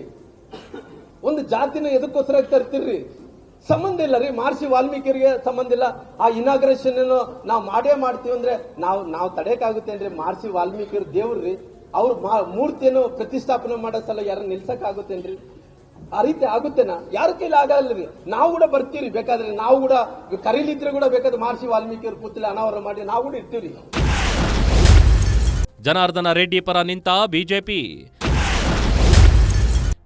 ಒಂದು ಜಾತಿನ ಎದಕ್ಕೋಸ್ಕರ ತರ್ತಿರ್ರಿ? ಸಂಬಂಧ ಇಲ್ಲ ರೀ, ಮಹರ್ಷಿ ವಾಲ್ಮೀಕಿಯರಿಗೆ ಸಂಬಂಧ ಇಲ್ಲ. ಆ ಇನಾಗ್ರೇಷನ್ ನಾವು ಮಾಡೇ ಮಾಡ್ತೀವಿ ಅಂದ್ರೆ ನಾವು ತಡೆಯಕ್ಕಾಗುತ್ತೆ ಅಂದ್ರೆ? ಮಹರ್ಷಿ ವಾಲ್ಮೀಕಿಯರು ದೇವ್ರಿ, ಅವ್ರ ಮೂರ್ತಿಯನ್ನು ಪ್ರತಿಷ್ಠಾಪನೆ ಮಾಡೋ ಸಲ ಯಾರು ನಿಲ್ಸಕ್ಕಾಗುತ್ತೇನ್ರಿ? ಆ ರೀತಿ ಆಗುತ್ತೇನಾ? ಯಾರ ಕೈಲಿ ಆಗಲ್ರಿ. ನಾವು ಕೂಡ ಬರ್ತೀವಿ, ಬೇಕಾದ್ರೆ ನಾವು ಕೂಡ ಕರೀಲಿದ್ರೆ ಕೂಡ ಬೇಕಾದ್ರೆ ಮಹರ್ಷಿ ವಾಲ್ಮೀಕಿಯವ್ರ ಪುತ್ಥಳಿ ಅನಾವರಣ ಮಾಡಿ ನಾವು ಕೂಡ ಇರ್ತೀವಿ. ಜನಾರ್ದನ ರೆಡ್ಡಿ ಪರ ನಿಂತ ಬಿಜೆಪಿ.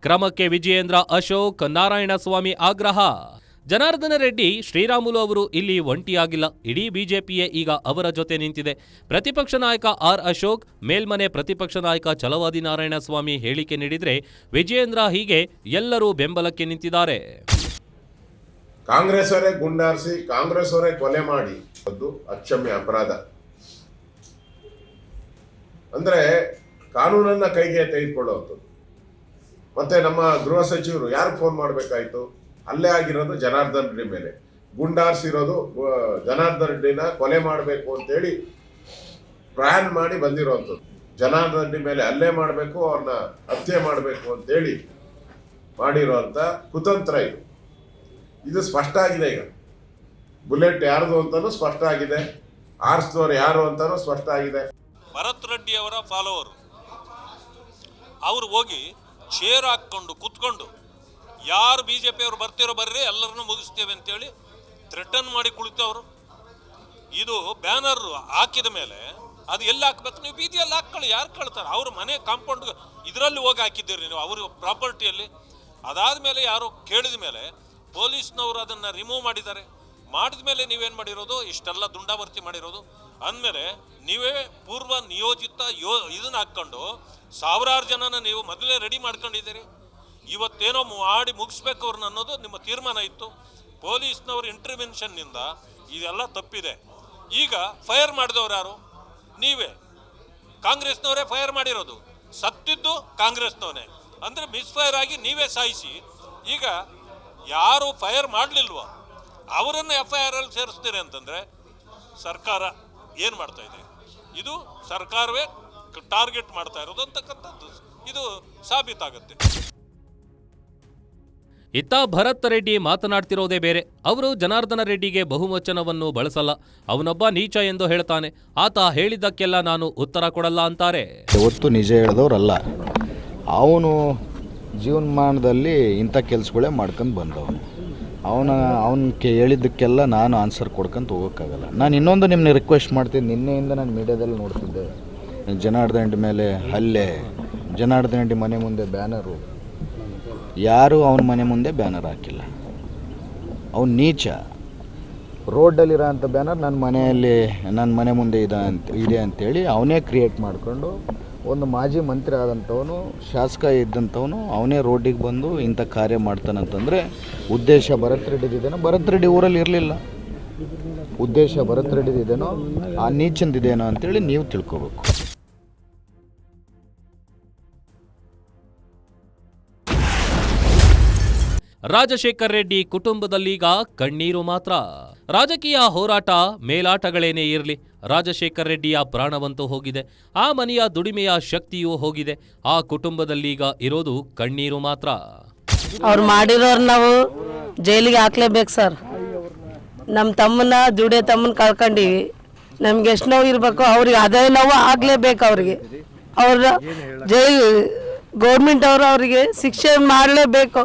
ಕ್ರಮಕ್ಕೆ ವಿಜಯೇಂದ್ರ ಅಶೋಕ್, ನಾರಾಯಣಸ್ವಾಮಿ ಆಗ್ರಹ. ಜನಾರ್ದನ ರೆಡ್ಡಿ, ಶ್ರೀರಾಮುಲು ಅವರು ಇಲ್ಲಿ ಒಂಟಿಯಾಗಿಲ್ಲ, ಇಡೀ ಬಿಜೆಪಿಯೇ ಈಗ ಅವರ ಜೊತೆ ನಿಂತಿದೆ. ಪ್ರತಿಪಕ್ಷ ನಾಯಕ ಆರ್ ಅಶೋಕ್, ಮೇಲ್ಮನೆ ಪ್ರತಿಪಕ್ಷ ನಾಯಕ ಛಲವಾದಿ ನಾರಾಯಣಸ್ವಾಮಿ ಹೇಳಿಕೆ ನೀಡಿದ್ರೆ, ವಿಜಯೇಂದ್ರ ಹೀಗೆ ಎಲ್ಲರೂ ಬೆಂಬಲಕ್ಕೆ ನಿಂತಿದ್ದಾರೆ. ಕಾಂಗ್ರೆಸ್ ಅವರೇ ಗುಂಡಾರಿಸಿ, ಕಾಂಗ್ರೆಸ್ ಅವರೇ ಕೊಲೆ ಮಾಡಿ ಅದು ಅಕ್ಷಮ್ಯ ಅಪರಾಧ. ಅಂದ್ರೆ ಕಾನೂನನ್ನ ಕೈಗೆ ತೆಗೆದುಕೊಳ್ಳುವಂಥದ್ದು. ಮತ್ತೆ ನಮ್ಮ ಗೃಹ ಸಚಿವರು ಯಾರು ಫೋನ್ ಮಾಡಬೇಕಾಯ್ತು? ಅಲ್ಲೇ ಆಗಿರೋದು ಜನಾರ್ದನ್ ರೆಡ್ಡಿ ಮೇಲೆ, ಗುಂಡಾರಿಸಿರೋದು ಜನಾರ್ದನ್ ರೆಡ್ಡಿನ ಕೊಲೆ ಮಾಡಬೇಕು ಅಂತೇಳಿ ಪ್ಲಾನ್ ಮಾಡಿ ಬಂದಿರೋವಂಥದ್ದು. ಜನಾರ್ದನ್ ರೆಡ್ಡಿ ಮೇಲೆ ಹಲ್ಲೆ ಮಾಡಬೇಕು, ಅವ್ರನ್ನ ಹತ್ಯೆ ಮಾಡಬೇಕು ಅಂತೇಳಿ ಮಾಡಿರೋಂಥ ಕುತಂತ್ರ ಇದು ಸ್ಪಷ್ಟ ಆಗಿದೆ. ಈಗ ಬುಲೆಟ್ ಯಾರ್ದು ಅಂತಾನು ಸ್ಪಷ್ಟ ಆಗಿದೆ, ಆರಿಸಿದವರು ಯಾರು ಅಂತಾನು ಸ್ಪಷ್ಟ ಆಗಿದೆ. ಭರತ್ ರೆಡ್ಡಿ ಅವರ ಫಾಲೋವರು ಅವ್ರು ಹೋಗಿ ಚೇರ್ ಹಾಕ್ಕೊಂಡು ಕೂತ್ಕೊಂಡು, ಯಾರು ಬಿಜೆಪಿ ಅವರು ಬರ್ತಿರೋ ಬರ್ರಿ, ಎಲ್ಲರನ್ನೂ ಮುಗಿಸ್ತೇವೆ ಅಂತೇಳಿ ಥ್ರೆಟನ್ ಮಾಡಿ ಕುಳಿತವರು. ಇದು ಬ್ಯಾನರ್ ಹಾಕಿದ ಮೇಲೆ ಅದು ಎಲ್ಲಿ ಹಾಕ್ಬೇಕು? ನೀವು ಬೀದಿಯಲ್ಲಿ ಹಾಕ್ಕೊಳ್ಳಿ, ಯಾರು ಕೇಳ್ತಾರೆ? ಅವ್ರ ಮನೆ ಕಾಂಪೌಂಡ್ ಇದರಲ್ಲಿ ಹೋಗಿ ಹಾಕಿದ್ದೀರಿ ನೀವು, ಅವ್ರ ಪ್ರಾಪರ್ಟಿಯಲ್ಲಿ. ಅದಾದಮೇಲೆ ಯಾರು ಕೇಳಿದ ಮೇಲೆ ಪೊಲೀಸ್ನವರು ಅದನ್ನು ರಿಮೂವ್ ಮಾಡಿದ್ದಾರೆ. ಮಾಡಿದ ಮೇಲೆ ನೀವೇನು ಮಾಡಿರೋದು? ಇಷ್ಟೆಲ್ಲ ದುಂಡಾವರ್ತಿ ಮಾಡಿರೋದು. ಅಂದಮೇಲೆ ನೀವೇ ಪೂರ್ವ ನಿಯೋಜಿತ ಇದನ್ನು ಹಾಕ್ಕೊಂಡು ಸಾವಿರಾರು ಜನನ ನೀವು ಮೊದಲೇ ರೆಡಿ ಮಾಡ್ಕೊಂಡಿದ್ದೀರಿ. ಇವತ್ತೇನೋ ಮಾಡಿ ಮುಗಿಸ್ಬೇಕು ಅವ್ರನ್ನ ಅನ್ನೋದು ನಿಮ್ಮ ತೀರ್ಮಾನ ಇತ್ತು. ಪೊಲೀಸ್ನವ್ರ ಇಂಟರ್ವೆನ್ಷನ್ನಿಂದ ಇದೆಲ್ಲ ತಪ್ಪಿದೆ. ಈಗ ಫೈರ್ ಮಾಡಿದವರು ಯಾರು? ನೀವೇ, ಕಾಂಗ್ರೆಸ್ನವರೇ ಫೈರ್ ಮಾಡಿರೋದು. ಸತ್ತಿದ್ದು ಕಾಂಗ್ರೆಸ್ನವನೇ. ಅಂದರೆ ಮಿಸ್ಫೈರ್ ಆಗಿ ನೀವೇ ಸಾಯಿಸಿ ಈಗ ಯಾರು ಫೈರ್ ಮಾಡಲಿಲ್ವೋ ಅವರನ್ನು FIR ಅಲ್ಲಿ ಸೇರಿಸ್ತೀರಿ ಅಂತಂದರೆ ಸರ್ಕಾರ ಏನು ಮಾಡ್ತಾ ಇದೆ? ಇದು ಸರ್ಕಾರವೇ ಟಾರ್ಗೆಟ್ ಮಾಡ್ತಾ ಇರೋದು ಅಂತಕ್ಕಂಥದ್ದು ಇದು ಸಾಬೀತಾಗುತ್ತೆ. ಇತ್ತ ಭರತ್ ರೆಡ್ಡಿ ಮಾತನಾಡ್ತಿರೋದೇ ಬೇರೆ. ಅವರು ಜನಾರ್ದನ ರೆಡ್ಡಿಗೆ ಬಹುವಚನವನ್ನು ಬಳಸಲ್ಲ, ಅವನೊಬ್ಬ ನೀಚ ಎಂದು ಹೇಳ್ತಾನೆ. ಆತ ಹೇಳಿದ್ದಕ್ಕೆಲ್ಲ ನಾನು ಉತ್ತರ ಕೊಡಲ್ಲ ಅಂತಾರೆ. ಯಾವತ್ತೂ ನಿಜ ಹೇಳಿದವರಲ್ಲ. ಅವನು ಜೀವನಮಾನದಲ್ಲಿ ಇಂಥ ಕೆಲಸಗಳೇ ಮಾಡ್ಕೊಂಡು ಬಂದವನು. ಅವನಿಗೆ ಹೇಳಿದ್ದಕ್ಕೆಲ್ಲ ನಾನು ಆನ್ಸರ್ ಕೊಡ್ಕೊಂತ ಹೋಗೋಕ್ಕಾಗಲ್ಲ. ನಾನು ಇನ್ನೊಂದು ನಿಮ್ಮನ್ನ ರಿಕ್ವೆಸ್ಟ್ ಮಾಡ್ತೀನಿ. ನಿನ್ನೆಯಿಂದ ನಾನು ಮೀಡಿಯಾದಲ್ಲಿ ನೋಡ್ತಿದ್ದೆ, ಜನಾರ್ದನ ರೆಡ್ಡಿ ಮೇಲೆ ಹಲ್ಲೆ, ಜನಾರ್ದನ ರೆಡ್ಡಿ ಮನೆ ಮುಂದೆ ಬ್ಯಾನರು. ಯಾರೂ ಅವನ ಮನೆ ಮುಂದೆ ಬ್ಯಾನರ್ ಹಾಕಿಲ್ಲ. ಅವನು ನೀಚ. ರೋಡಲ್ಲಿರೋ ಅಂಥ ಬ್ಯಾನರ್ ನನ್ನ ಮನೆ ಮುಂದೆ ಇದೆ ಅಂತೇಳಿ ಅವನೇ ಕ್ರಿಯೇಟ್ ಮಾಡಿಕೊಂಡು, ಒಂದು ಮಾಜಿ ಮಂತ್ರಿ ಆದಂಥವನು, ಶಾಸಕ ಇದ್ದಂಥವನು, ಅವನೇ ರೋಡಿಗೆ ಬಂದು ಇಂಥ ಕಾರ್ಯ ಮಾಡ್ತಾನಂತಂದರೆ ಉದ್ದೇಶ ಭರತ್ ರೆಡ್ಡಿದೇನೋ? ಭರತ್ ರೆಡ್ಡಿ ಊರಲ್ಲಿ ಇರಲಿಲ್ಲ. ಉದ್ದೇಶ ಭರತ್ ರೆಡ್ಡಿದೇನೋ, ಆ ನೀಚಂದಿದೇನೋ ಅಂತೇಳಿ ನೀವು ತಿಳ್ಕೊಬೇಕು. ರಾಜಶೇಖರ್ ರೆಡ್ಡಿ ಕುಟುಂಬದಲ್ಲೀಗ ಕಣ್ಣೀರು ಮಾತ್ರ. ರಾಜಕೀಯ ಹೋರಾಟ ಮೇಲಾಟಗಳೇನೇ ಇರಲಿ, ರಾಜಶೇಖರ್ ರೆಡ್ಡಿಯ ಪ್ರಾಣವಂತೂ ಹೋಗಿದೆ, ಆ ಮನೆಯ ದುಡಿಮೆಯ ಶಕ್ತಿಯೂ ಹೋಗಿದೆ. ಆ ಕುಟುಂಬದಲ್ಲೀಗ ಇರೋದು ಕಣ್ಣೀರು ಮಾತ್ರ. ಅವ್ರು ಮಾಡಿರೋರು ನಾವು ಜೈಲಿಗೆ ಹಾಕ್ಲೇಬೇಕು ಸರ್. ನಮ್ಮ ತಮ್ಮನ ದುಡಿಯೋ ತಮ್ಮನ ಕಳ್ಕೊಂಡಿವಿ. ನಮ್ಗೆ ಎಷ್ಟು ನೋವು ಇರಬೇಕು, ಅವ್ರಿಗೆ ಅದೇ ನೋವು ಆಗಲೇಬೇಕು. ಅವ್ರಿಗೆ ಅವ್ರ ಗೌರ್ಮೆಂಟ್ ಅವರು ಅವರಿಗೆ ಶಿಕ್ಷೆ ಮಾಡಲೇಬೇಕು.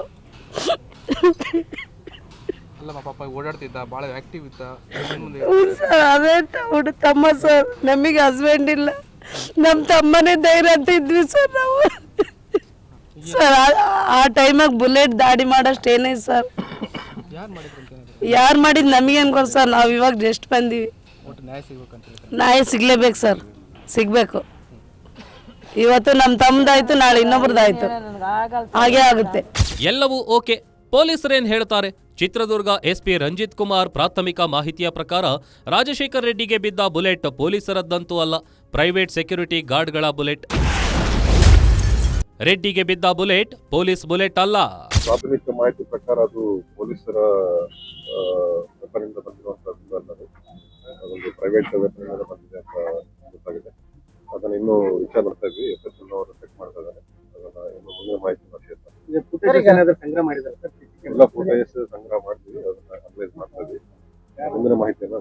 ಓಡಾಡ್ತಿದ್ದ, ಭಾಳ ಆಕ್ಟಿವ್ ಇದ್ದ. ಸರ್ ಅದೇ ತಮ್ಮ ಸರ್, ನಮಗೆ ಹಸ್ಬೆಂಡ್ ಇಲ್ಲ, ನಮ್ಮ ತಮ್ಮನೇ ಧೈರ್ಯ ಅಂತ ಇದ್ವಿ ಸರ್ ನಾವು. ಸರ್ ಆ ಟೈಮಾಗ ಬುಲೆಟ್ ದಾಡಿ ಮಾಡೋಷ್ಟು ಏನೈತೆ ಸರ್? ಯಾರು ಮಾಡಿದ್ ನಮಗೇನು ಗೊತ್ತು ಸರ್? ನಾವು ಇವಾಗ ಜಸ್ಟ್ ಬಂದೀವಿ. ನ್ಯಾಯ ಸಿಗ್ಲೇಬೇಕು ಸರ್, ಸಿಗಬೇಕು. ಇವತ್ತು ನಮ್ಮ ತಮ್ಮದಾಯ್ತು, ನಾಳೆ ಇನ್ನೊಬ್ರದ್ದಾಯ್ತು, ಹಾಗೇ ಆಗುತ್ತೆ. ಎಲ್ಲವೂ ಓಕೆ. ಪೊಲೀಸರೇನ್ ಹೇಳ್ತಾರೆ? ಚಿತ್ರದುರ್ಗ SP ರಂಜಿತ್ ಕುಮಾರ್ ಪ್ರಾಥಮಿಕ ಮಾಹಿತಿಯ ಪ್ರಕಾರ ರಾಜಶೇಖರ್ ರೆಡ್ಡಿಗೆ ಬಿದ್ದ ಬುಲೆಟ್ ಪೊಲೀಸರದ್ದಂತೂ ಅಲ್ಲ, ಪ್ರೈವೇಟ್ ಸೆಕ್ಯೂರಿಟಿ ಗಾರ್ಡ್ಗಳ ಬುಲೆಟ್. ರೆಡ್ಡಿಗೆ ಬಿದ್ದ ಬುಲೆಟ್ ಪೊಲೀಸ್ ಬುಲೆಟ್ ಅಲ್ಲ. ಪ್ರಾಥಮಿಕ ಮಾಹಿತಿ ಪ್ರಕಾರ ಅದು ಪೊಲೀಸರ ವೆಪನ್ನಿಂದ ಬಂದಿರುವಂತದ್ದು ಅಲ್ಲ, ಅದೊಂದು ಪ್ರೈವೇಟ್ ವೆಪನ್ನಿಂದ ಬಂದಿದೆ ಅಂತ ಗೊತ್ತಾಗಿದೆ. ಅದನ್ನ ಇನ್ನೂ ವಿಚಾರ ಮಾಡ್ತಾ ಇದ್ವಿ. FSL ಅವರು ಚೆಕ್ ಮಾಡ್ತಾ ಇದ್ದಾರೆ. ಅದನ್ನ ಇನ್ನು ಮುಂದಿನ ಮಾಹಿತಿ ಸಂಗ್ರಹ ಮಾಡಿದ್ದಾರೆ. ಎಲ್ಲ ಫುಟೇಜ್ ಸಂಗ್ರಹ ಮಾಡ್ತೀವಿ, ಅದನ್ನ ಅನಲೈಸ್ ಮಾಡ್ತಾ ಇದ್ವಿ. ಮುಂದಿನ ಮಾಹಿತಿಯನ್ನ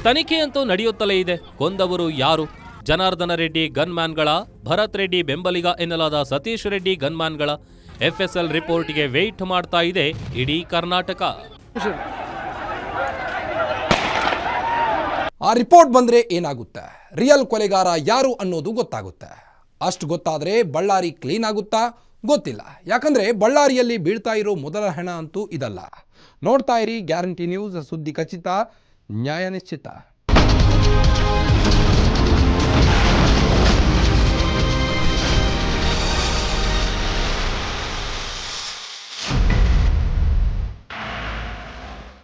ತನಿಖೆಯಂತೂ ನಡೆಯುತ್ತಲೇ ಇದೆ. ಕೊಂದವರು ಯಾರು? ಜನಾರ್ದನ ರೆಡ್ಡಿ ಗನ್ಮ್ಯಾನ್ಗಳ, ಭರತ್ ರೆಡ್ಡಿ ಬೆಂಬಲಿಗ ಎನ್ನಲಾದ ಸತೀಶ್ ರೆಡ್ಡಿ ಗನ್ಮ್ಯಾನ್ಗಳ? FSL ರಿಪೋರ್ಟ್ಗೆ ವೇಟ್ ಮಾಡ್ತಾ ಇದೆ ಇಡೀ ಕರ್ನಾಟಕ. ಆ ರಿಪೋರ್ಟ್ ಬಂದರೆ ಏನಾಗುತ್ತೆ? ರಿಯಲ್ ಕೊಲೆಗಾರ ಯಾರು ಅನ್ನೋದು ಗೊತ್ತಾಗುತ್ತೆ. ಅಷ್ಟು ಗೊತ್ತಾದರೆ ಬಳ್ಳಾರಿ ಕ್ಲೀನ್ ಆಗುತ್ತಾ? ಗೊತ್ತಿಲ್ಲ. ಯಾಕಂದರೆ ಬಳ್ಳಾರಿಯಲ್ಲಿ ಬೀಳ್ತಾ ಇರೋ ಮೊದಲ ಹೆಣ ಅಂತೂ ಇದಲ್ಲ. ನೋಡ್ತಾ ಇರಿ ಗ್ಯಾರಂಟಿ ನ್ಯೂಸ್, ಸುದ್ದಿ ಖಚಿತ, ನ್ಯಾಯ ನಿಶ್ಚಿತ.